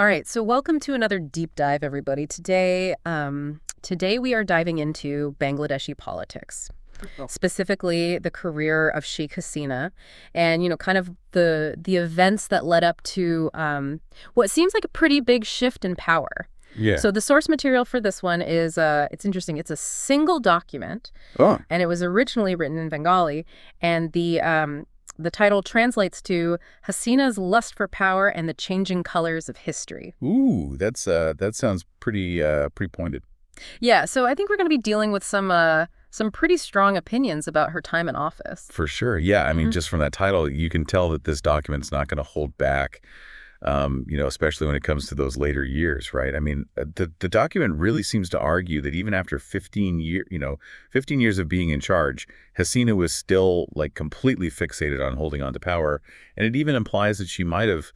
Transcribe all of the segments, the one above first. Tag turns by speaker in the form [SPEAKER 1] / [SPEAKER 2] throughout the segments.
[SPEAKER 1] All right, so welcome to another deep dive, everybody. Today we are diving into Bangladeshi politics, specifically the career of Sheikh Hasina, and kind of the events that led up to what seems like a pretty big shift in power.
[SPEAKER 2] Yeah.
[SPEAKER 1] So the source material for this one is it's interesting. It's a single document, and it was originally written in Bengali, and the title translates to Hasina's Lust for Power and the Changing Colors of History.
[SPEAKER 2] Ooh, that sounds pretty pointed.
[SPEAKER 1] Yeah, so I think we're going to be dealing with some pretty strong opinions about her time in office.
[SPEAKER 2] For sure. Yeah, I mean, just from that title, you can tell that this document's not going to hold back, especially when it comes to those later years, right? I mean, the document really seems to argue that even after 15 years of being in charge, Hasina was still like completely fixated on holding on to power, and it even implies that she might have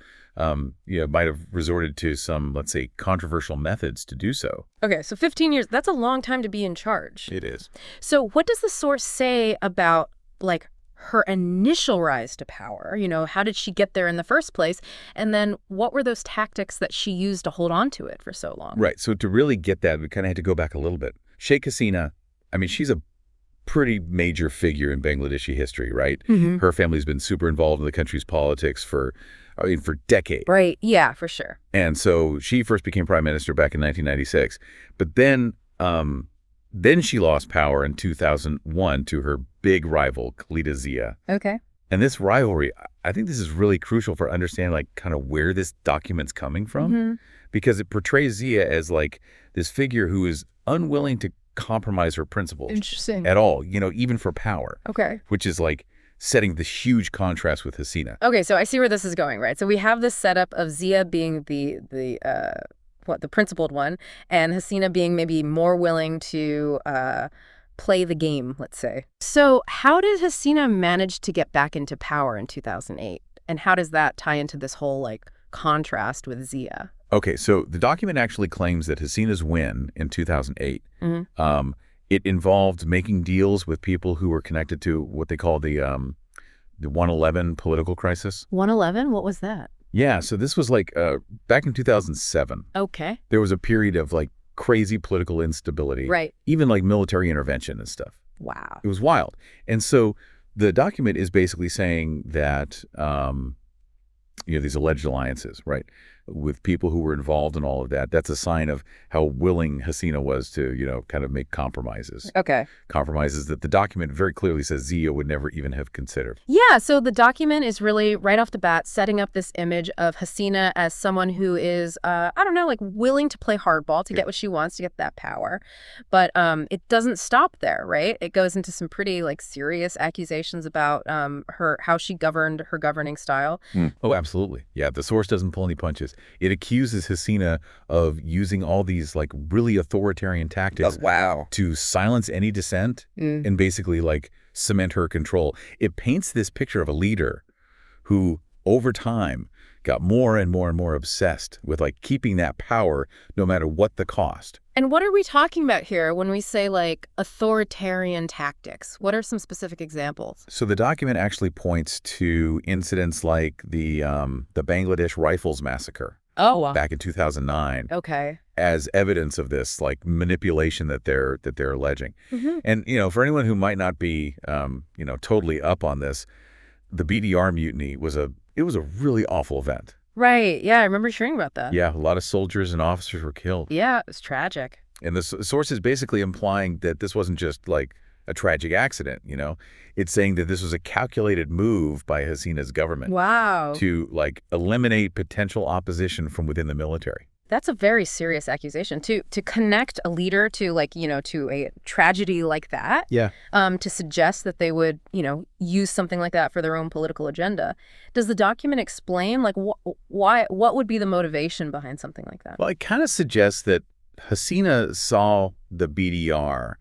[SPEAKER 2] resorted to some, let's say, controversial methods to do so.
[SPEAKER 1] Okay, so 15 years, that's a long time to be in charge.
[SPEAKER 2] It is.
[SPEAKER 1] So what does the source say about, like, her initial rise to power? How did she get there in the first place? And then what were those tactics that she used to hold on to it for so long?
[SPEAKER 2] Right. So to really get that, we kind of had to go back a little bit. Sheikh Hasina, I mean, she's a pretty major figure in Bangladeshi history, right?
[SPEAKER 1] Mm-hmm.
[SPEAKER 2] Her family's been super involved in the country's politics for decades.
[SPEAKER 1] Right. Yeah, for sure.
[SPEAKER 2] And so she first became prime minister back in 1996. But then she lost power in 2001 to her big rival, Khalida Zia.
[SPEAKER 1] Okay.
[SPEAKER 2] And this rivalry, I think this is really crucial for understanding, like, kind of where this document's coming from, because it portrays Zia as, like, this figure who is unwilling to compromise her principles at all, even for power.
[SPEAKER 1] Okay.
[SPEAKER 2] Which is, like, setting this huge contrast with Hasina.
[SPEAKER 1] Okay, so I see where this is going, right? So we have this setup of Zia being the principled one, and Hasina being maybe more willing to play the game, let's say. So how did Hasina manage to get back into power in 2008? And how does that tie into this whole, like, contrast with Zia?
[SPEAKER 2] Okay, so the document actually claims that Hasina's win in 2008, it involved making deals with people who were connected to what they call the 111 political crisis.
[SPEAKER 1] 111? What was that?
[SPEAKER 2] Yeah, so this was like back in 2007.
[SPEAKER 1] Okay.
[SPEAKER 2] There was a period of, like, crazy political instability.
[SPEAKER 1] Right.
[SPEAKER 2] Even, like, military intervention and stuff.
[SPEAKER 1] Wow.
[SPEAKER 2] It was wild. And so the document is basically saying that, these alleged alliances, right, with people who were involved in all of that, that's a sign of how willing Hasina was to, kind of make compromises.
[SPEAKER 1] Okay.
[SPEAKER 2] Compromises that the document very clearly says Zia would never even have considered.
[SPEAKER 1] Yeah, so the document is really, right off the bat, setting up this image of Hasina as someone who is, willing to play hardball to get what she wants, to get that power. But it doesn't stop there, right? It goes into some pretty, like, serious accusations about how she governed, her governing style.
[SPEAKER 2] Oh, absolutely. Yeah, the source doesn't pull any punches. It accuses Hasina of using all these, like, really authoritarian tactics to silence any dissent and basically, like, cement her control. It paints this picture of a leader who, over time, got more and more and more obsessed with, like, keeping that power no matter what the cost.
[SPEAKER 1] And what are we talking about here when we say, like, authoritarian tactics? What are some specific examples?
[SPEAKER 2] So the document actually points to incidents like the Bangladesh Rifles massacre.
[SPEAKER 1] Oh, wow.
[SPEAKER 2] Back in 2009.
[SPEAKER 1] Okay.
[SPEAKER 2] As evidence of this, like, manipulation that they're alleging. And, for anyone who might not be, totally up on this, the BDR mutiny was a really awful event.
[SPEAKER 1] Right. Yeah, I remember hearing about that.
[SPEAKER 2] Yeah, a lot of soldiers and officers were killed.
[SPEAKER 1] Yeah, it was tragic.
[SPEAKER 2] And the source is basically implying that this wasn't just, like, a tragic accident, It's saying that this was a calculated move by Hasina's government.
[SPEAKER 1] Wow.
[SPEAKER 2] To, like, eliminate potential opposition from within the military.
[SPEAKER 1] That's a very serious accusation. To connect a leader to, like, to a tragedy like that.
[SPEAKER 2] Yeah.
[SPEAKER 1] To suggest that they would, use something like that for their own political agenda. Does the document explain, like, what would be the motivation behind something like that?
[SPEAKER 2] Well, it kind of suggests that Hasina saw the BDR,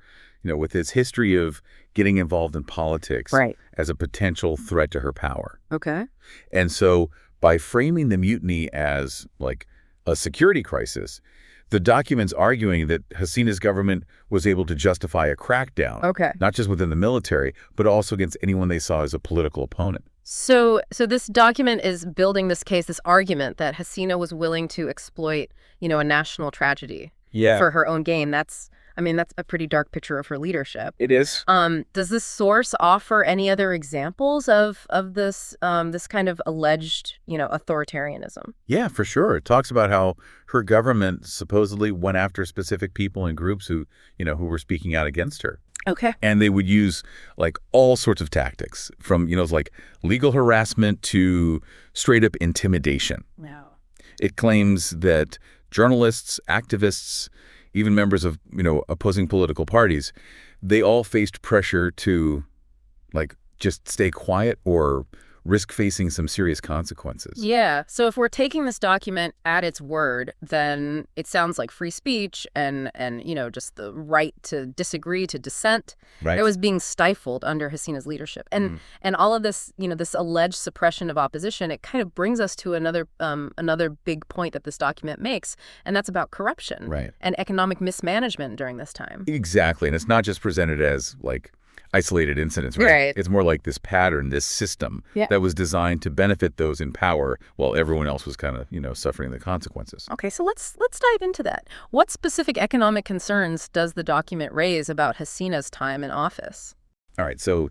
[SPEAKER 2] with its history of getting involved in politics,
[SPEAKER 1] right,
[SPEAKER 2] as a potential threat to her power.
[SPEAKER 1] Okay.
[SPEAKER 2] And so by framing the mutiny as, like, a security crisis, the document's arguing that Hasina's government was able to justify a crackdown,
[SPEAKER 1] Okay.
[SPEAKER 2] not just within the military, but also against anyone they saw as a political opponent.
[SPEAKER 1] So this document is building this case, this argument that Hasina was willing to exploit, a national tragedy
[SPEAKER 2] Yeah,
[SPEAKER 1] for her own gain. That's a pretty dark picture of her leadership.
[SPEAKER 2] it is.
[SPEAKER 1] Does this source offer any other examples of this kind of alleged, authoritarianism?
[SPEAKER 2] Yeah, for sure. It talks about how her government supposedly went after specific people and groups who were speaking out against her.
[SPEAKER 1] Okay.
[SPEAKER 2] And they would use like all sorts of tactics from, like legal harassment to straight up intimidation.
[SPEAKER 1] Wow.
[SPEAKER 2] It claims that journalists, activists, even members of, opposing political parties, they all faced pressure to like just stay quiet or risk facing some serious consequences.
[SPEAKER 1] Yeah. So if we're taking this document at its word, then it sounds like free speech and just the right to disagree, to dissent.
[SPEAKER 2] Right.
[SPEAKER 1] It was being stifled under Hasina's leadership. And all of this, this alleged suppression of opposition, it kind of brings us to another big point that this document makes, and that's about corruption.
[SPEAKER 2] Right.
[SPEAKER 1] And economic mismanagement during this time.
[SPEAKER 2] Exactly. And it's not just presented as like isolated incidents, right?
[SPEAKER 1] Right.
[SPEAKER 2] It's more like this pattern, this system that was designed to benefit those in power while everyone else was kind of, suffering the consequences.
[SPEAKER 1] Okay, so let's dive into that. What specific economic concerns does the document raise about Hasina's time in office?
[SPEAKER 2] All right, so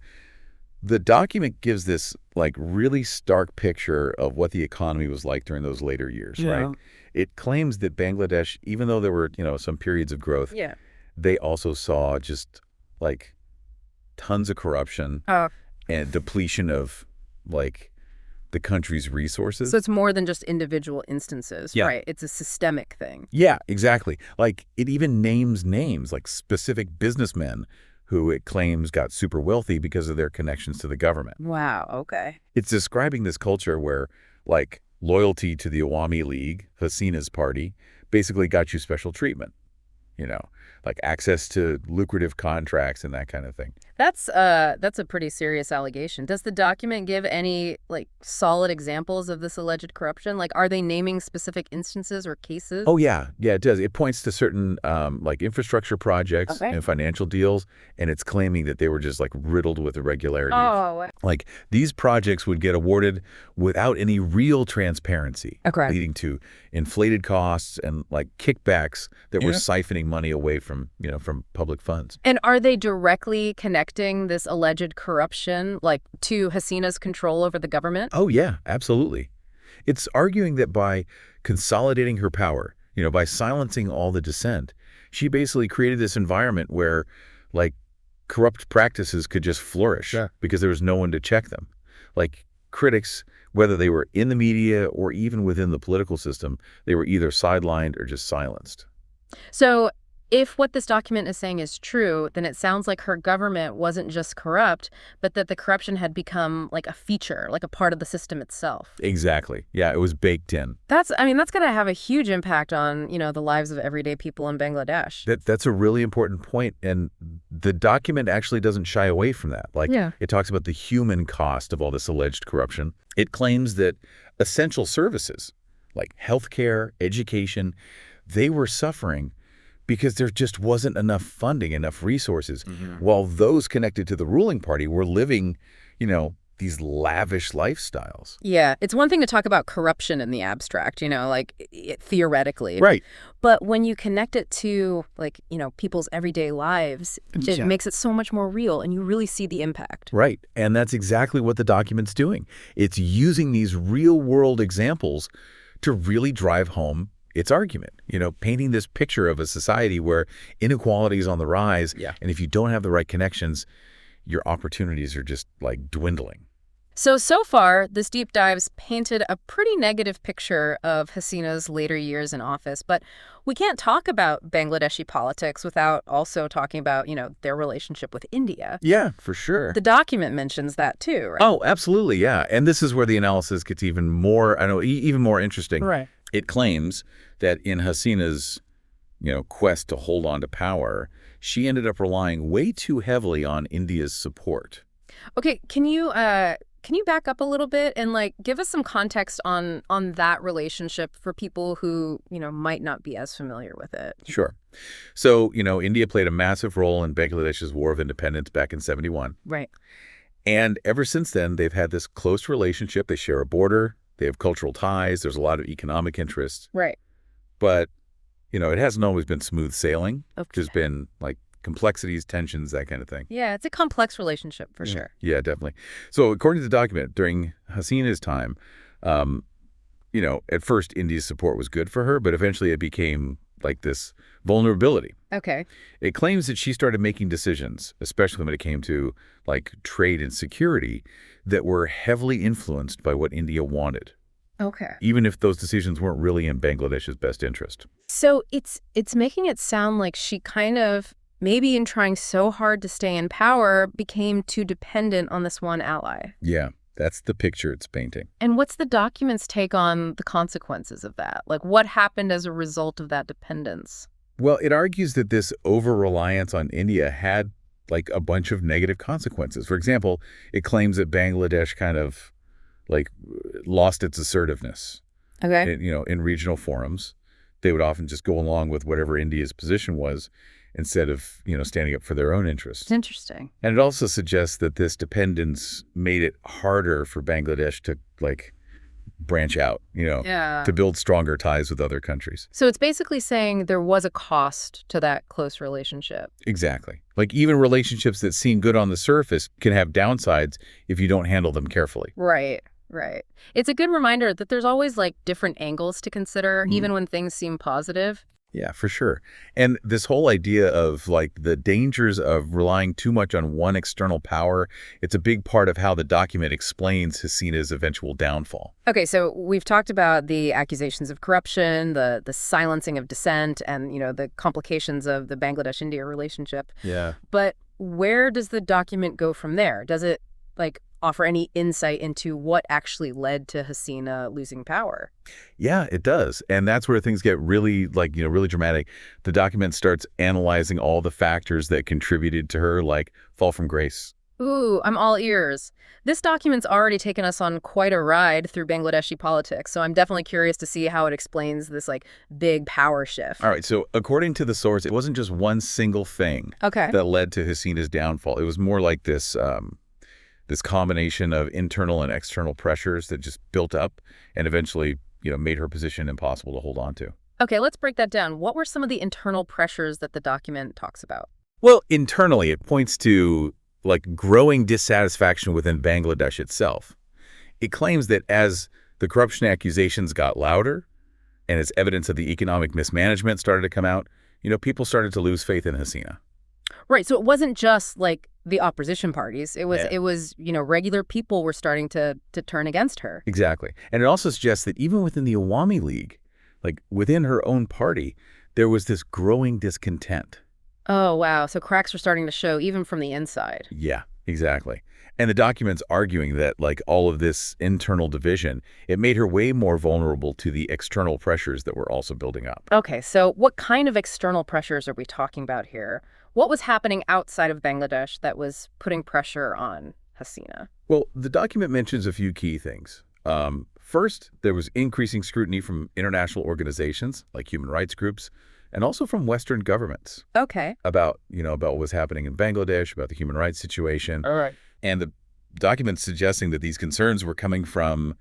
[SPEAKER 2] the document gives this like really stark picture of what the economy was like during those later years, right? It claims that Bangladesh, even though there were, some periods of growth, they also saw just like tons of corruption and depletion of like the country's resources.
[SPEAKER 1] So it's more than just individual instances,
[SPEAKER 2] Yeah.
[SPEAKER 1] right? It's a systemic thing.
[SPEAKER 2] Yeah, exactly. Like it even names names like specific businessmen who it claims got super wealthy because of their connections to the government.
[SPEAKER 1] Wow, okay.
[SPEAKER 2] It's describing this culture where like loyalty to the Awami League, Hasina's party, basically got you special treatment, like access to lucrative contracts and that kind of thing.
[SPEAKER 1] That's a pretty serious allegation. Does the document give any like solid examples of this alleged corruption? Like, are they naming specific instances or cases?
[SPEAKER 2] Oh, yeah. Yeah, it does. It points to certain like infrastructure projects and financial deals, and it's claiming that they were just like riddled with irregularities.
[SPEAKER 1] Oh.
[SPEAKER 2] Like these projects would get awarded without any real transparency, leading to inflated costs and like kickbacks that were siphoning money away from public funds.
[SPEAKER 1] And are they directly connecting this alleged corruption, like, to Hasina's control over the government?
[SPEAKER 2] Oh, yeah, absolutely. It's arguing that by consolidating her power, by silencing all the dissent, she basically created this environment where, like, corrupt practices could just flourish because there was no one to check them. Like, critics, whether they were in the media or even within the political system, they were either sidelined or just silenced.
[SPEAKER 1] So if what this document is saying is true, then it sounds like her government wasn't just corrupt, but that the corruption had become like a feature, like a part of the system itself.
[SPEAKER 2] Exactly. Yeah, it was baked in.
[SPEAKER 1] That's going to have a huge impact on, the lives of everyday people in Bangladesh.
[SPEAKER 2] That's a really important point, and the document actually doesn't shy away from that. Like, it talks about the human cost of all this alleged corruption. It claims that essential services like healthcare, education, they were suffering because there just wasn't enough funding, enough resources, while those connected to the ruling party were living, these lavish lifestyles.
[SPEAKER 1] Yeah, it's one thing to talk about corruption in the abstract, theoretically.
[SPEAKER 2] Right.
[SPEAKER 1] But when you connect it to, like, people's everyday lives, it makes it so much more real, and you really see the impact.
[SPEAKER 2] Right. And that's exactly what the document's doing. It's using these real-world examples to really drive home its argument, painting this picture of a society where inequality is on the rise. Yeah. And if you don't have the right connections, your opportunities are just like dwindling.
[SPEAKER 1] So far, this deep dive's painted a pretty negative picture of Hasina's later years in office, but we can't talk about Bangladeshi politics without also talking about, their relationship with India.
[SPEAKER 2] Yeah, for sure.
[SPEAKER 1] The document mentions that too, right?
[SPEAKER 2] Oh, absolutely, yeah. And this is where the analysis gets even more, even more interesting.
[SPEAKER 1] Right.
[SPEAKER 2] It claims that in Hasina's, quest to hold on to power, she ended up relying way too heavily on India's support.
[SPEAKER 1] Okay, can you back up a little bit and like give us some context on that relationship for people who, might not be as familiar with it?
[SPEAKER 2] Sure. So, India played a massive role in Bangladesh's War of Independence back in 1971.
[SPEAKER 1] Right.
[SPEAKER 2] And ever since then, they've had this close relationship. They share a border. They have cultural ties. There's a lot of economic interest.
[SPEAKER 1] Right.
[SPEAKER 2] But, it hasn't always been smooth sailing.
[SPEAKER 1] Okay.
[SPEAKER 2] There's been, complexities, tensions, that kind of thing.
[SPEAKER 1] Yeah, it's a complex relationship for sure.
[SPEAKER 2] Yeah, definitely. So according to the document, during Hasina's time, at first India's support was good for her, but eventually it became like this vulnerability.
[SPEAKER 1] Okay.
[SPEAKER 2] It claims that she started making decisions, especially when it came to trade and security, that were heavily influenced by what India wanted,
[SPEAKER 1] Okay.
[SPEAKER 2] even if those decisions weren't really in Bangladesh's best interest.
[SPEAKER 1] So it's making it sound like she kind of, maybe in trying so hard to stay in power, became too dependent on this one ally.
[SPEAKER 2] Yeah, that's the picture it's painting.
[SPEAKER 1] And what's the document's take on the consequences of that? Like, what happened as a result of that dependence?
[SPEAKER 2] Well, it argues that this over-reliance on India had a bunch of negative consequences. For example, it claims that Bangladesh kind of lost its assertiveness.
[SPEAKER 1] Okay.
[SPEAKER 2] In regional forums. They would often just go along with whatever India's position was instead of, standing up for their own interests.
[SPEAKER 1] It's interesting.
[SPEAKER 2] And it also suggests that this dependence made it harder for Bangladesh to branch out,
[SPEAKER 1] Yeah.
[SPEAKER 2] to build stronger ties with other countries.
[SPEAKER 1] So it's basically saying there was a cost to that close relationship.
[SPEAKER 2] Exactly. Even relationships that seem good on the surface can have downsides if you don't handle them carefully.
[SPEAKER 1] Right. Right. It's a good reminder that there's always different angles to consider, even when things seem positive.
[SPEAKER 2] Yeah, for sure. And this whole idea of the dangers of relying too much on one external power, it's a big part of how the document explains Hasina's eventual downfall.
[SPEAKER 1] Okay, so we've talked about the accusations of corruption, the silencing of dissent, and, the complications of the Bangladesh-India relationship.
[SPEAKER 2] Yeah.
[SPEAKER 1] But where does the document go from there? Does it, offer any insight into what actually led to Hasina losing power?
[SPEAKER 2] Yeah, it does. And that's where things get really, really dramatic. The document starts analyzing all the factors that contributed to her, fall from grace.
[SPEAKER 1] Ooh, I'm all ears. This document's already taken us on quite a ride through Bangladeshi politics, so I'm definitely curious to see how it explains this, big power shift.
[SPEAKER 2] All right, so according to the source, it wasn't just one single thing that led to Hasina's downfall. It was more like this combination of internal and external pressures that just built up and eventually, made her position impossible to hold on to.
[SPEAKER 1] Okay, let's break that down. What were some of the internal pressures that the document talks about?
[SPEAKER 2] Well, internally, it points to growing dissatisfaction within Bangladesh itself. It claims that as the corruption accusations got louder and as evidence of the economic mismanagement started to come out, people started to lose faith in Hasina.
[SPEAKER 1] Right, so it wasn't just the opposition parties. It was regular people were starting to turn against her.
[SPEAKER 2] Exactly. And it also suggests that even within the Awami League, within her own party, there was this growing discontent.
[SPEAKER 1] Oh, wow. So cracks were starting to show even from the inside.
[SPEAKER 2] Yeah, exactly. And the document's arguing that all of this internal division, it made her way more vulnerable to the external pressures that were also building up.
[SPEAKER 1] Okay, so what kind of external pressures are we talking about here? What was happening outside of Bangladesh that was putting pressure on Hasina?
[SPEAKER 2] Well, the document mentions a few key things. First, there was increasing scrutiny from international organizations like human rights groups and also from Western governments.
[SPEAKER 1] Okay.
[SPEAKER 2] About what was happening in Bangladesh, about the human rights situation.
[SPEAKER 1] All right.
[SPEAKER 2] And the document's suggesting that these concerns were coming from,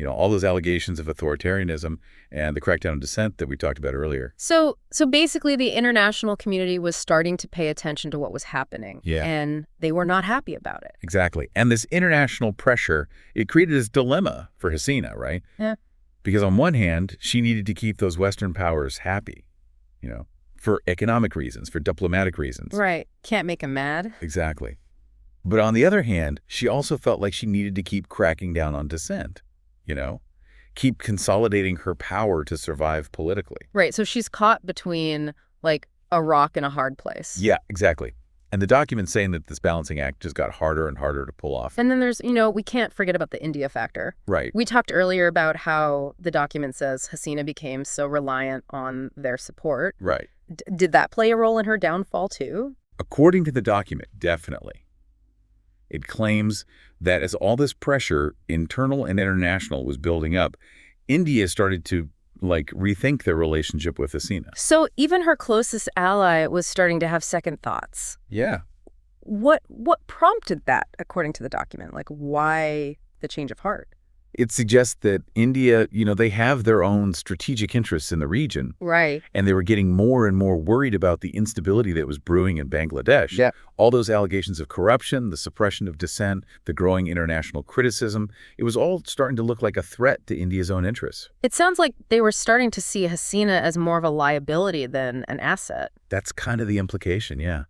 [SPEAKER 2] all those allegations of authoritarianism and the crackdown on dissent that we talked about earlier.
[SPEAKER 1] So basically the international community was starting to pay attention to what was happening.
[SPEAKER 2] Yeah.
[SPEAKER 1] And they were not happy about it.
[SPEAKER 2] Exactly. And this international pressure, it created this dilemma for Hasina, right?
[SPEAKER 1] Yeah.
[SPEAKER 2] Because on one hand, she needed to keep those Western powers happy, for economic reasons, for diplomatic reasons.
[SPEAKER 1] Right. Can't make them mad.
[SPEAKER 2] Exactly. But on the other hand, she also felt like she needed to keep cracking down on dissent, keep consolidating her power to survive politically.
[SPEAKER 1] Right. So she's caught between a rock and a hard place.
[SPEAKER 2] Yeah, exactly. And the document's saying that this balancing act just got harder and harder to pull off.
[SPEAKER 1] And then there's, we can't forget about the India factor.
[SPEAKER 2] Right.
[SPEAKER 1] We talked earlier about how the document says Hasina became so reliant on their support.
[SPEAKER 2] Right.
[SPEAKER 1] Did that play a role in her downfall too?
[SPEAKER 2] According to the document, definitely. It claims that as all this pressure, internal and international, was building up, India started to rethink their relationship with Hasina.
[SPEAKER 1] So even her closest ally was starting to have second thoughts.
[SPEAKER 2] Yeah.
[SPEAKER 1] What prompted that, according to the document? Like, why the change of heart?
[SPEAKER 2] It suggests that India, they have their own strategic interests in the region,
[SPEAKER 1] Right.
[SPEAKER 2] and they were getting more and more worried about the instability that was brewing in Bangladesh.
[SPEAKER 1] Yeah.
[SPEAKER 2] All those allegations of corruption, the suppression of dissent, the growing international criticism, it was all starting to look like a threat to India's own interests.
[SPEAKER 1] It sounds like they were starting to see Hasina as more of a liability than an asset.
[SPEAKER 2] That's kind of the implication, yeah.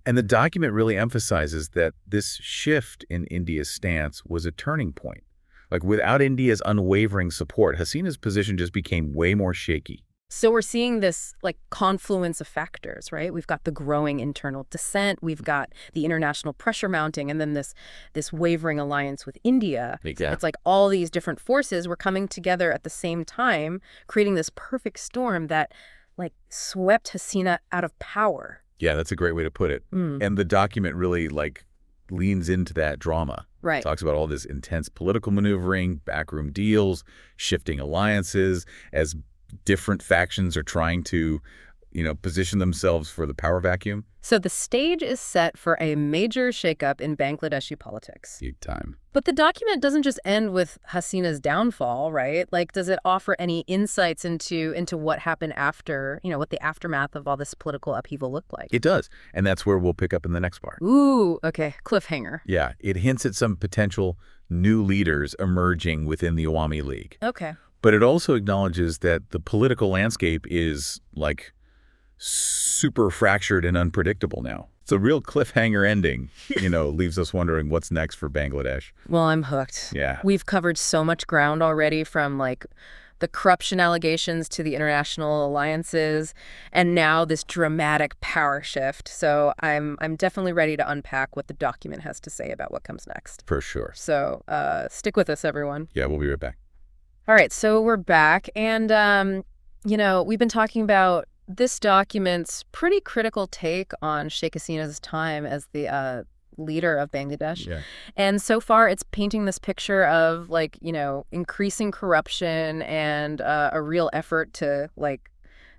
[SPEAKER 2] And the document really emphasizes that this shift in India's stance was a turning point. Like, without India's unwavering support, Hasina's position just became way more shaky.
[SPEAKER 1] So we're seeing this like confluence of factors, right? We've got the growing internal dissent, we've got the international pressure mounting, and then this wavering alliance with India.
[SPEAKER 2] Exactly.
[SPEAKER 1] It's like all these different forces were coming together at the same time, creating this perfect storm that like swept Hasina out of power.
[SPEAKER 2] Yeah, that's a great way to put it. And the document really leans into that drama.
[SPEAKER 1] Right.
[SPEAKER 2] Talks about all this intense political maneuvering, backroom deals, shifting alliances as different factions are trying to, position themselves for the power vacuum.
[SPEAKER 1] So the stage is set for a major shakeup in Bangladeshi politics.
[SPEAKER 2] Big time.
[SPEAKER 1] But the document doesn't just end with Hasina's downfall, right? Like, does it offer any insights into what happened after, what the aftermath of all this political upheaval looked like?
[SPEAKER 2] It does. And that's where we'll pick up in the next part.
[SPEAKER 1] Ooh, okay. Cliffhanger.
[SPEAKER 2] Yeah, it hints at some potential new leaders emerging within the Awami League.
[SPEAKER 1] Okay.
[SPEAKER 2] But it also acknowledges that the political landscape is, super fractured and unpredictable now. It's a real cliffhanger ending, leaves us wondering what's next for Bangladesh.
[SPEAKER 1] Well, I'm hooked.
[SPEAKER 2] Yeah.
[SPEAKER 1] We've covered so much ground already, from the corruption allegations to the international alliances, and now this dramatic power shift. So I'm definitely ready to unpack what the document has to say about what comes next.
[SPEAKER 2] For sure.
[SPEAKER 1] So stick with us, everyone.
[SPEAKER 2] Yeah, we'll be right back.
[SPEAKER 1] All right, so we're back, and we've been talking about this document's pretty critical take on Sheikh Hasina's time as the leader of Bangladesh.
[SPEAKER 2] Yeah.
[SPEAKER 1] And so far, it's painting this picture of, increasing corruption and a real effort to,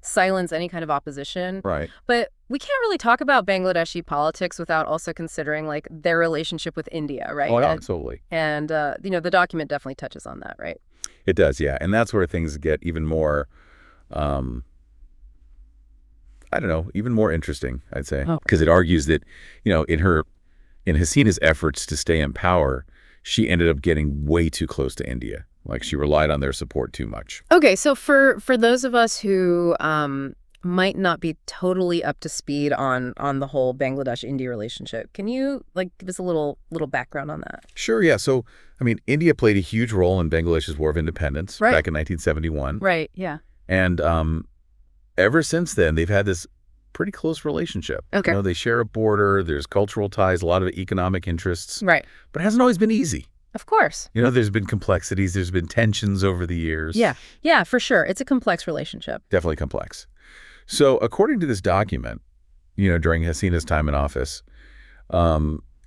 [SPEAKER 1] silence any kind of opposition.
[SPEAKER 2] Right.
[SPEAKER 1] But we can't really talk about Bangladeshi politics without also considering, their relationship with India, right?
[SPEAKER 2] Oh, yeah, absolutely.
[SPEAKER 1] And, the document definitely touches on that, right?
[SPEAKER 2] It does, yeah. And that's where things get even more, even more interesting, I'd say. Because it argues that, in Hasina's efforts to stay in power, she ended up getting way too close to India. She relied on their support too much.
[SPEAKER 1] Okay, so for those of us who might not be totally up to speed on the whole Bangladesh-India relationship, can you give us a little background on that?
[SPEAKER 2] Sure, yeah. So, India played a huge role in Bangladesh's War of Independence back in 1971.
[SPEAKER 1] Right, yeah.
[SPEAKER 2] And ever since then, they've had this pretty close relationship.
[SPEAKER 1] Okay.
[SPEAKER 2] They share a border, there's cultural ties, a lot of economic interests.
[SPEAKER 1] Right.
[SPEAKER 2] But it hasn't always been easy.
[SPEAKER 1] Of course.
[SPEAKER 2] There's been complexities, there's been tensions over the years.
[SPEAKER 1] Yeah, for sure. It's a complex relationship.
[SPEAKER 2] Definitely complex. So according to this document, during Hasina's time in office,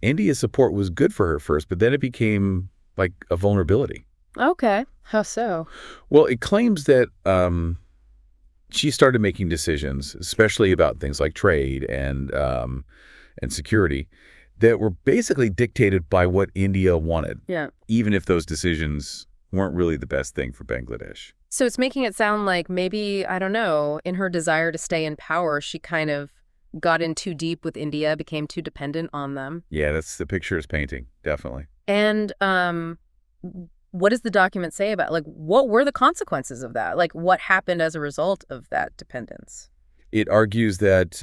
[SPEAKER 2] India's support was good for her first, but then it became a vulnerability.
[SPEAKER 1] Okay. How so?
[SPEAKER 2] Well, it claims that she started making decisions, especially about things like trade and security, that were basically dictated by what India wanted.
[SPEAKER 1] Yeah.
[SPEAKER 2] Even if those decisions weren't really the best thing for Bangladesh.
[SPEAKER 1] So it's making it sound like maybe, I don't know, in her desire to stay in power, she kind of got in too deep with India, became too dependent on them.
[SPEAKER 2] Yeah, that's the picture is painting, definitely.
[SPEAKER 1] And what does the document say about, what were the consequences of that? What happened as a result of that dependence?
[SPEAKER 2] It argues that,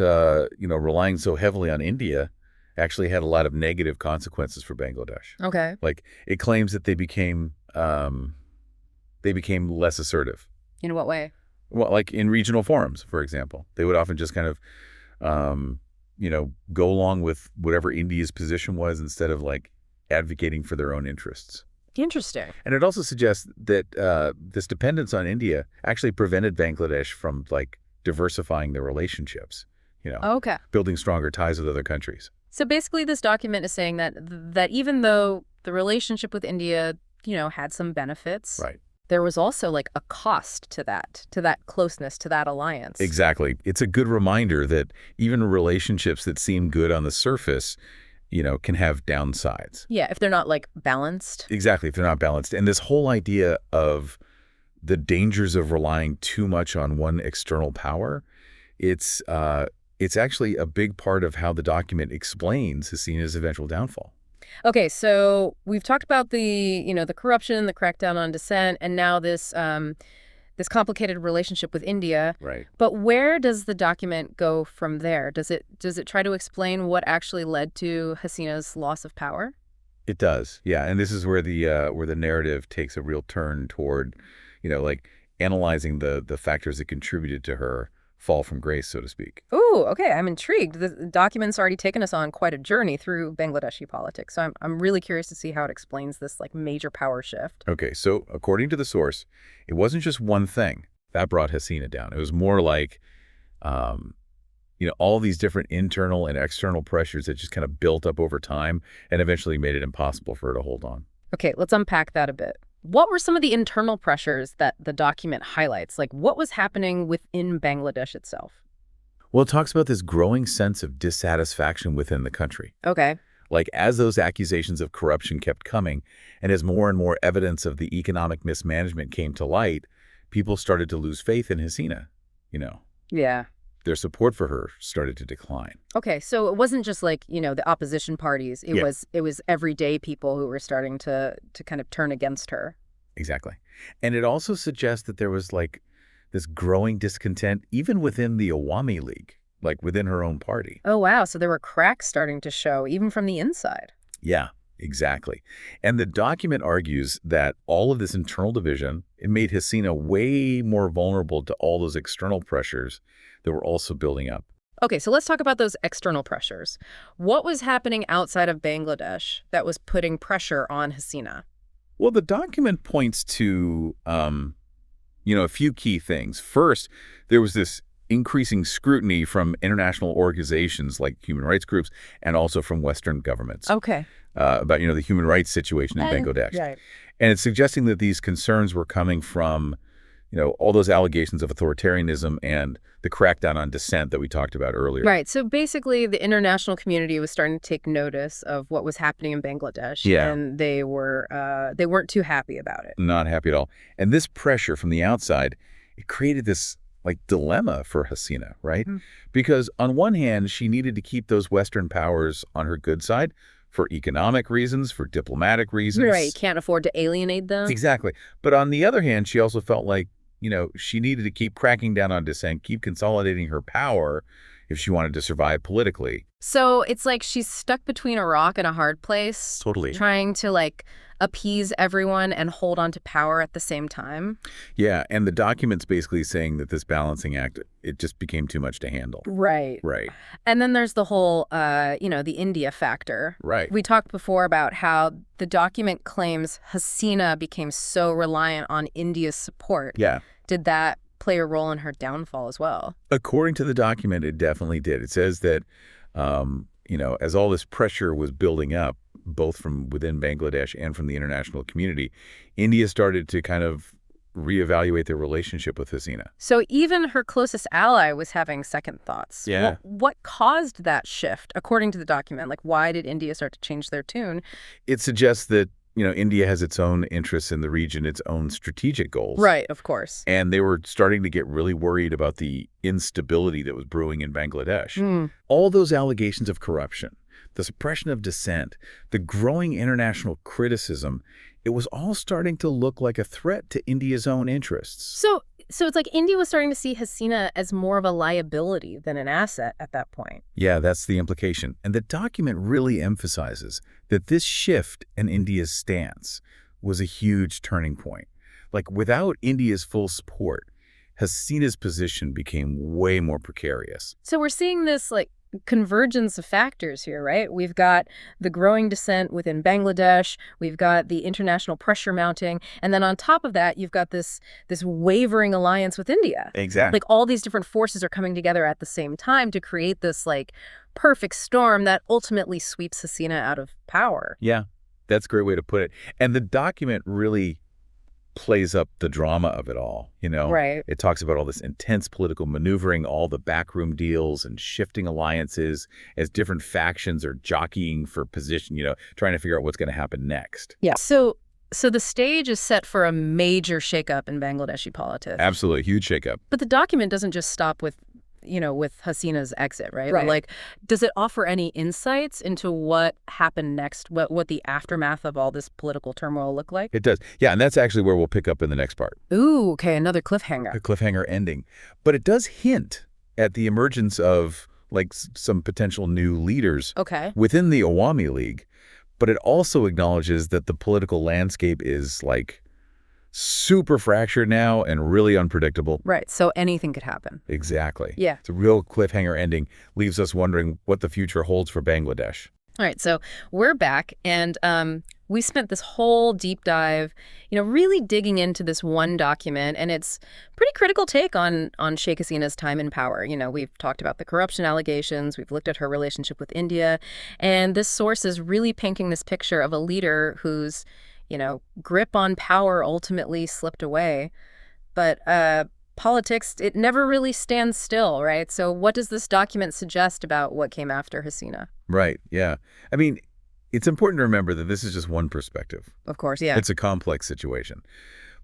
[SPEAKER 2] relying so heavily on India actually had a lot of negative consequences for Bangladesh.
[SPEAKER 1] Okay.
[SPEAKER 2] It claims that they became less assertive.
[SPEAKER 1] In what way?
[SPEAKER 2] Well, in regional forums, for example. They would often just kind of, go along with whatever India's position was instead of, advocating for their own interests.
[SPEAKER 1] Interesting.
[SPEAKER 2] And it also suggests that this dependence on India actually prevented Bangladesh from, diversifying their relationships,
[SPEAKER 1] Okay.
[SPEAKER 2] building stronger ties with other countries.
[SPEAKER 1] So basically this document is saying that even though the relationship with India, had some benefits,
[SPEAKER 2] Right.
[SPEAKER 1] there was also like a cost to that closeness, to that alliance.
[SPEAKER 2] Exactly. It's a good reminder that even relationships that seem good on the surface, can have downsides.
[SPEAKER 1] Yeah, if they're not like balanced.
[SPEAKER 2] Exactly, if they're not balanced. And this whole idea of the dangers of relying too much on one external power, it's actually a big part of how the document explains Hasina's eventual downfall.
[SPEAKER 1] Okay, so we've talked about the corruption, the crackdown on dissent, and now this complicated relationship with India.
[SPEAKER 2] Right.
[SPEAKER 1] But where does the document go from there? Does it try to explain what actually led to Hasina's loss of power?
[SPEAKER 2] It does, yeah. And this is where the narrative takes a real turn toward, like analyzing the factors that contributed to her fall from grace, so to speak.
[SPEAKER 1] Ooh, okay, I'm intrigued. The document's already taken us on quite a journey through Bangladeshi politics, so I'm really curious to see how it explains this like major power shift.
[SPEAKER 2] Okay, so according to the source, it wasn't just one thing that brought Hasina down. It was more like, all these different internal and external pressures that just kind of built up over time and eventually made it impossible for her to hold on.
[SPEAKER 1] Okay, let's unpack that a bit. What were some of the internal pressures that the document highlights? Like, what was happening within Bangladesh itself?
[SPEAKER 2] Well, it talks about this growing sense of dissatisfaction within the country.
[SPEAKER 1] Okay.
[SPEAKER 2] Like, as those accusations of corruption kept coming, and as more and more evidence of the economic mismanagement came to light, people started to lose faith in Hasina.
[SPEAKER 1] Yeah.
[SPEAKER 2] Their support for her started to decline.
[SPEAKER 1] Okay, so it wasn't just like, the opposition parties. It
[SPEAKER 2] Yeah.
[SPEAKER 1] was everyday people who were starting to kind of turn against her.
[SPEAKER 2] Exactly. And it also suggests that there was like this growing discontent even within the Awami League, like within her own party.
[SPEAKER 1] Oh, wow. So there were cracks starting to show even from the inside.
[SPEAKER 2] Yeah, exactly. And the document argues that all of this internal division, it made Hasina way more vulnerable to all those external pressures that were also building up.
[SPEAKER 1] Okay, so let's talk about those external pressures. What was happening outside of Bangladesh that was putting pressure on Hasina?
[SPEAKER 2] Well, the document points to, a few key things. First, there was this increasing scrutiny from international organizations like human rights groups and also from Western governments
[SPEAKER 1] Okay.
[SPEAKER 2] about, the human rights situation in Bangladesh.
[SPEAKER 1] Right.
[SPEAKER 2] And it's suggesting that these concerns were coming from, all those allegations of authoritarianism and the crackdown on dissent that we talked about earlier.
[SPEAKER 1] Right. So basically, the international community was starting to take notice of what was happening in Bangladesh.
[SPEAKER 2] Yeah.
[SPEAKER 1] And they weren't too happy about it.
[SPEAKER 2] Not happy at all. And this pressure from the outside, it created this like dilemma for Hasina, right?
[SPEAKER 1] Mm.
[SPEAKER 2] Because on one hand, she needed to keep those Western powers on her good side for economic reasons, for diplomatic reasons.
[SPEAKER 1] Right. You can't afford to alienate them.
[SPEAKER 2] Exactly. But on the other hand, she also felt like, she needed to keep cracking down on dissent, keep consolidating her power if she wanted to survive politically.
[SPEAKER 1] So it's like she's stuck between a rock and a hard place.
[SPEAKER 2] Totally.
[SPEAKER 1] Trying to like appease everyone and hold on to power at the same time.
[SPEAKER 2] Yeah, and the document's basically saying that this balancing act, it just became too much to handle.
[SPEAKER 1] Right.
[SPEAKER 2] Right.
[SPEAKER 1] And then there's the whole, the India factor.
[SPEAKER 2] Right.
[SPEAKER 1] We talked before about how the document claims Hasina became so reliant on India's support.
[SPEAKER 2] Yeah.
[SPEAKER 1] Did that play a role in her downfall as well?
[SPEAKER 2] According to the document, it definitely did. It says that, as all this pressure was building up, both from within Bangladesh and from the international community, India started to kind of reevaluate their relationship with Hasina.
[SPEAKER 1] So even her closest ally was having second thoughts.
[SPEAKER 2] Yeah.
[SPEAKER 1] What caused that shift, according to the document? Like, why did India start to change their tune?
[SPEAKER 2] It suggests that, India has its own interests in the region, its own strategic goals.
[SPEAKER 1] Right, of course.
[SPEAKER 2] And they were starting to get really worried about the instability that was brewing in Bangladesh.
[SPEAKER 1] Mm.
[SPEAKER 2] All those allegations of corruption, the suppression of dissent, the growing international criticism, it was all starting to look like a threat to India's own interests.
[SPEAKER 1] So it's like India was starting to see Hasina as more of a liability than an asset at that point.
[SPEAKER 2] Yeah, that's the implication. And the document really emphasizes that this shift in India's stance was a huge turning point. Like, without India's full support, Hasina's position became way more precarious.
[SPEAKER 1] So we're seeing this like convergence of factors here, right? We've got the growing dissent within Bangladesh, we've got the international pressure mounting, and then on top of that, you've got this wavering alliance with India.
[SPEAKER 2] Exactly.
[SPEAKER 1] Like all these different forces are coming together at the same time to create this like perfect storm that ultimately sweeps Hasina out of power.
[SPEAKER 2] Yeah, that's a great way to put it. And the document really plays up the drama of it all, you know?
[SPEAKER 1] Right.
[SPEAKER 2] It talks about all this intense political maneuvering, all the backroom deals and shifting alliances as different factions are jockeying for position, trying to figure out what's going to happen next.
[SPEAKER 1] Yeah. So the stage is set for a major shakeup in Bangladeshi politics.
[SPEAKER 2] Absolutely. Huge shakeup.
[SPEAKER 1] But the document doesn't just stop with Hasina's exit, right?
[SPEAKER 3] Right.
[SPEAKER 1] Like, does it offer any insights into what happened next, what the aftermath of all this political turmoil looked like?
[SPEAKER 2] It does. Yeah, and that's actually where we'll pick up in the next part.
[SPEAKER 1] Ooh, okay, another cliffhanger.
[SPEAKER 2] A cliffhanger ending. But it does hint at the emergence of, like, some potential new leaders
[SPEAKER 1] Okay.
[SPEAKER 2] within the Awami League. But it also acknowledges that the political landscape is, like, super fractured now and really unpredictable.
[SPEAKER 1] Right, so anything could happen.
[SPEAKER 2] Exactly.
[SPEAKER 1] Yeah.
[SPEAKER 2] It's a real cliffhanger ending. Leaves us wondering what the future holds for Bangladesh.
[SPEAKER 1] All right, so we're back, and we spent this whole deep dive, really digging into this one document, and it's a pretty critical take on Sheikh Hasina's time in power. We've talked about the corruption allegations, we've looked at her relationship with India, and this source is really painting this picture of a leader whose, grip on power ultimately slipped away. But politics, it never really stands still, right? So what does this document suggest about what came after Hasina?
[SPEAKER 2] Right, yeah. I mean, it's important to remember that this is just one perspective.
[SPEAKER 1] Of course, yeah.
[SPEAKER 2] It's a complex situation.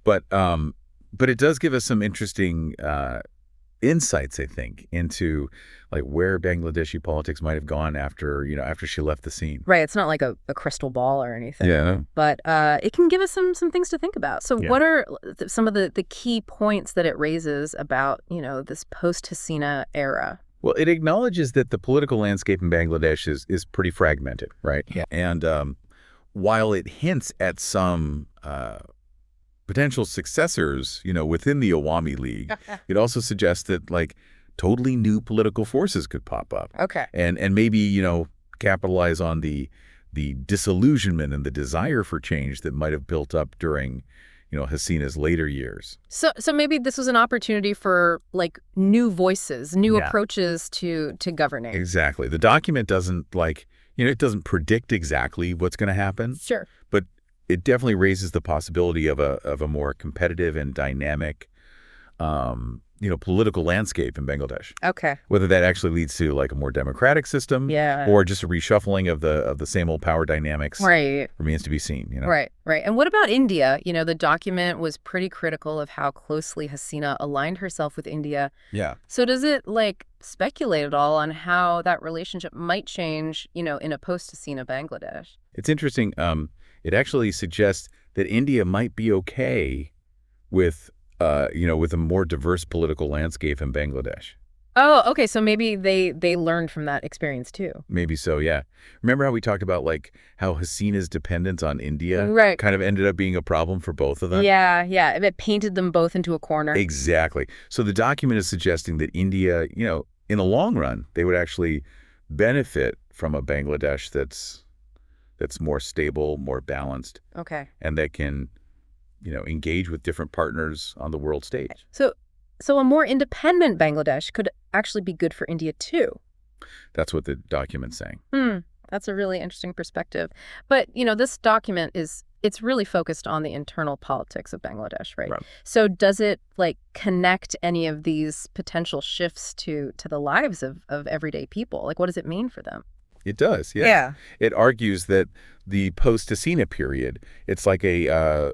[SPEAKER 2] But it does give us some interesting insights, I think, into like where Bangladeshi politics might have gone after she left the scene.
[SPEAKER 1] Right. It's not like a crystal ball or anything.
[SPEAKER 2] Yeah.
[SPEAKER 1] But it can give us some things to think about. So what are some of the key points that it raises about, this post-Hasina era?
[SPEAKER 2] Well, it acknowledges that the political landscape in Bangladesh is pretty fragmented, right?
[SPEAKER 3] Yeah.
[SPEAKER 2] And while it hints at some potential successors, within the Awami League, it also suggests that, like, totally new political forces could pop up.
[SPEAKER 1] Okay.
[SPEAKER 2] And maybe, capitalize on the disillusionment and the desire for change that might have built up during, Hasina's later years.
[SPEAKER 1] So maybe this was an opportunity for, like, new voices, new
[SPEAKER 3] Yeah.
[SPEAKER 1] approaches to governing.
[SPEAKER 2] Exactly. The document doesn't, like, it doesn't predict exactly what's going to happen,
[SPEAKER 1] Sure.
[SPEAKER 2] but it definitely raises the possibility of a more competitive and dynamic, political landscape in Bangladesh.
[SPEAKER 1] Okay.
[SPEAKER 2] Whether that actually leads to, like, a more democratic system,
[SPEAKER 1] Yeah.
[SPEAKER 2] or just a reshuffling of the same old power dynamics,
[SPEAKER 1] Right.
[SPEAKER 2] remains to be seen.
[SPEAKER 1] Right. And what about India? The document was pretty critical of how closely Hasina aligned herself with India.
[SPEAKER 2] Yeah.
[SPEAKER 1] So does it, like, speculate at all on how that relationship might change, in a post-Hasina Bangladesh?
[SPEAKER 2] It's interesting. It actually suggests that India might be okay with a more diverse political landscape in Bangladesh.
[SPEAKER 1] Oh, okay. So maybe they learned from that experience too.
[SPEAKER 2] Maybe so, yeah. Remember how we talked about, like, how Hasina's dependence on India
[SPEAKER 1] Right.
[SPEAKER 2] kind of ended up being a problem for both of them?
[SPEAKER 1] Yeah. It painted them both into a corner.
[SPEAKER 2] Exactly. So the document is suggesting that India, in the long run, they would actually benefit from a Bangladesh that's more stable, more balanced,
[SPEAKER 1] Okay.
[SPEAKER 2] and that can, engage with different partners on the world stage.
[SPEAKER 1] So a more independent Bangladesh could actually be good for India too.
[SPEAKER 2] That's what the document's saying.
[SPEAKER 1] That's a really interesting perspective. But, this document it's really focused on the internal politics of Bangladesh, right?
[SPEAKER 2] Right.
[SPEAKER 1] So does it, like, connect any of these potential shifts to the lives of everyday people? Like, what does it mean for them?
[SPEAKER 2] It does, yeah.
[SPEAKER 3] Yeah.
[SPEAKER 2] It argues that the post-Hasina period, it's like a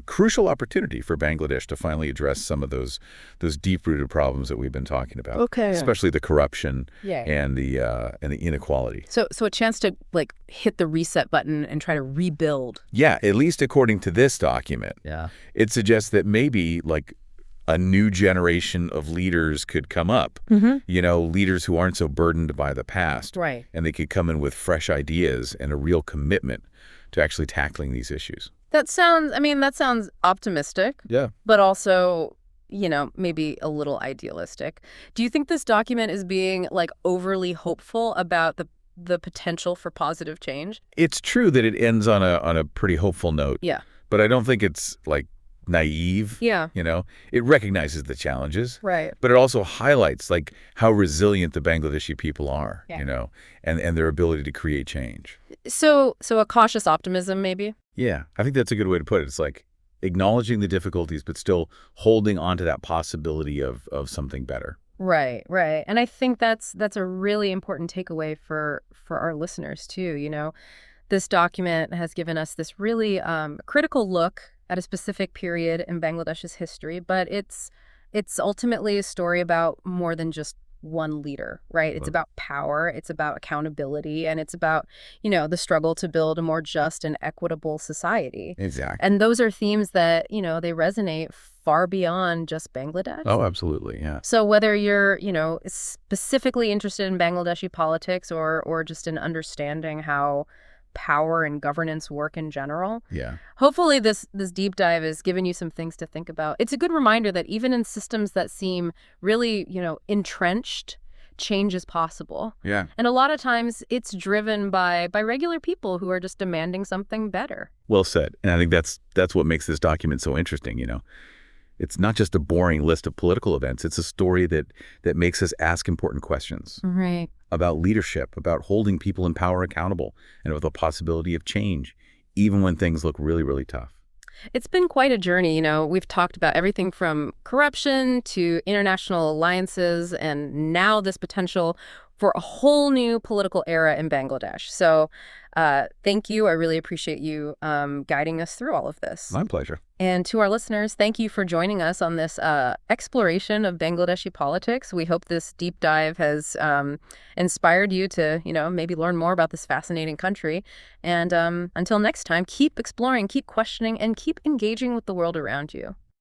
[SPEAKER 2] crucial opportunity for Bangladesh to finally address some of those deep-rooted problems that we've been talking about.
[SPEAKER 1] Okay.
[SPEAKER 2] Especially the corruption
[SPEAKER 1] Yeah.
[SPEAKER 2] and the inequality.
[SPEAKER 1] So a chance to, like, hit the reset button and try to rebuild.
[SPEAKER 2] Yeah, at least according to this document.
[SPEAKER 3] Yeah.
[SPEAKER 2] It suggests that maybe, like, a new generation of leaders could come up, leaders who aren't so burdened by the past.
[SPEAKER 1] Right.
[SPEAKER 2] And they could come in with fresh ideas and a real commitment to actually tackling these issues.
[SPEAKER 1] That sounds optimistic.
[SPEAKER 2] Yeah.
[SPEAKER 1] But also, maybe a little idealistic. Do you think this document is being, like, overly hopeful about the potential for positive change?
[SPEAKER 2] It's true that it ends on a pretty hopeful note.
[SPEAKER 1] Yeah.
[SPEAKER 2] But I don't think it's, like, naive.
[SPEAKER 1] Yeah.
[SPEAKER 2] It recognizes the challenges.
[SPEAKER 1] Right.
[SPEAKER 2] But it also highlights, like, how resilient the Bangladeshi people are,
[SPEAKER 1] Yeah.
[SPEAKER 2] And their ability to create change.
[SPEAKER 1] So a cautious optimism, maybe?
[SPEAKER 2] Yeah, I think that's a good way to put it. It's like, acknowledging the difficulties, but still holding on to that possibility of something better.
[SPEAKER 1] Right, right. And I think that's a really important takeaway for our listeners too. This document has given us this really critical look at a specific period in Bangladesh's history, but it's ultimately a story about more than just one leader, right? It's about power, it's about accountability, and it's about, the struggle to build a more just and equitable society.
[SPEAKER 2] Exactly.
[SPEAKER 1] And those are themes that, they resonate far beyond just Bangladesh.
[SPEAKER 2] Oh, absolutely, yeah.
[SPEAKER 1] So whether you're, specifically interested in Bangladeshi politics or just in understanding how power and governance work in general,
[SPEAKER 2] Yeah.
[SPEAKER 1] hopefully this deep dive has given you some things to think about. It's a good reminder that even in systems that seem really, entrenched, change is possible.
[SPEAKER 2] Yeah.
[SPEAKER 1] And a lot of times it's driven by regular people who are just demanding something better.
[SPEAKER 2] Well said. And I think that's what makes this document so interesting, It's not just a boring list of political events. It's a story that makes us ask important questions.
[SPEAKER 1] Right.
[SPEAKER 2] About leadership, about holding people in power accountable, and about the possibility of change, even when things look really, really tough.
[SPEAKER 1] It's been quite a journey. We've talked about everything from corruption to international alliances, and now this potential for a whole new political era in Bangladesh. So thank you. I really appreciate you guiding us through all of this.
[SPEAKER 2] My pleasure.
[SPEAKER 1] And to our listeners, thank you for joining us on this exploration of Bangladeshi politics. We hope this deep dive has inspired you to, maybe learn more about this fascinating country. And until next time, keep exploring, keep questioning, and keep engaging with the world around you.